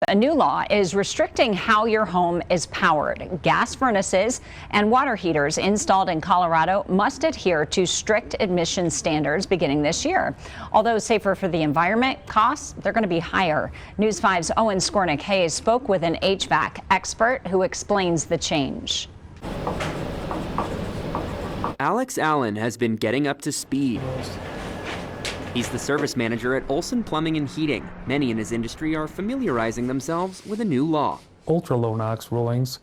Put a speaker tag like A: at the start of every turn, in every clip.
A: A new law is restricting how your home is powered. Gas furnaces and water heaters installed in Colorado must adhere to strict emission standards beginning this year. Although safer for the environment, costs, they're going to be higher. News 5's Owen Skornick-Hayes spoke with an HVAC expert who explains the change.
B: Alex Allen has been getting up to speed. He's the service manager at Olson Plumbing and Heating. Many in his industry are familiarizing themselves with a new law.
C: Ultra low NOx rulings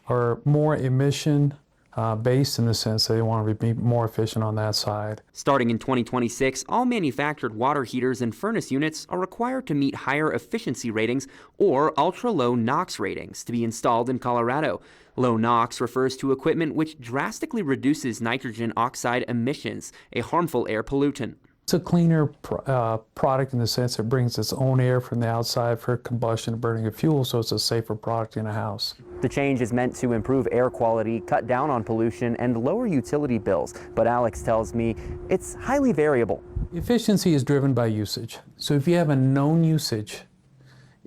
C: are more emission based in the sense that they want to be more efficient on that side.
B: Starting in 2026, all manufactured water heaters and furnace units are required to meet higher efficiency ratings or ultra low NOx ratings to be installed in Colorado. Low NOx refers to equipment which drastically reduces nitrogen oxide emissions, a harmful air pollutant.
C: It's a cleaner product in the sense it brings its own air from the outside for combustion and burning of fuel, so it's a safer product in a house.
B: The change is meant to improve air quality, cut down on pollution, and lower utility bills. But Alex tells me it's highly variable.
C: Efficiency is driven by usage. So if you have a known usage,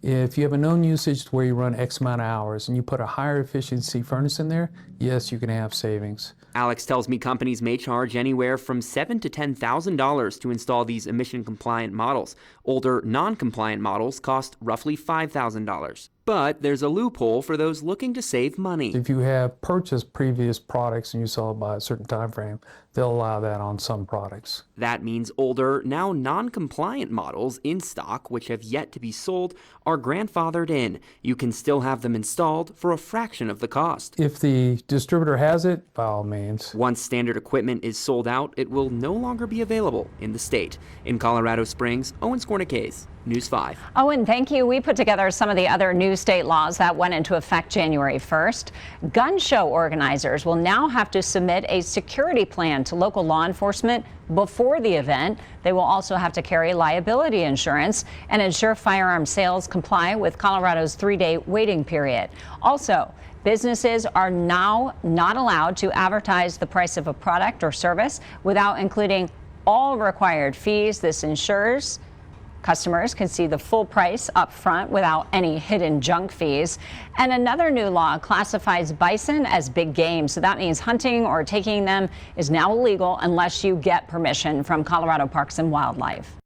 C: where you run X amount of hours and you put a higher efficiency furnace in there, yes, you can have savings.
B: Alex tells me companies may charge anywhere from $7,000 to $10,000 to install these emission-compliant models. Older, non-compliant models cost roughly $5,000. But there's a loophole for those looking to save money.
C: If you have purchased previous products and you sell it by a certain time frame, they'll allow that on some products.
B: That means older, now non-compliant models in stock, which have yet to be sold, are grandfathered in. You can still have them installed for a fraction of the cost.
C: If the distributor has it, by all means.
B: Once standard equipment is sold out, it will no longer be available in the state. In Colorado Springs, Owen Skornick-Hayes, News 5.
A: Owen, thank you. We put together some of the other new state laws that went into effect January 1st. Gun show organizers will now have to submit a security plan to local law enforcement before the event. They will also have to carry liability insurance and ensure firearm sales comply with Colorado's 3-day waiting period. Also, businesses are now not allowed to advertise the price of a product or service without including all required fees. This ensures customers can see the full price up front without any hidden junk fees. And another new law classifies bison as big game. So that means hunting or taking them is now illegal unless you get permission from Colorado Parks and Wildlife.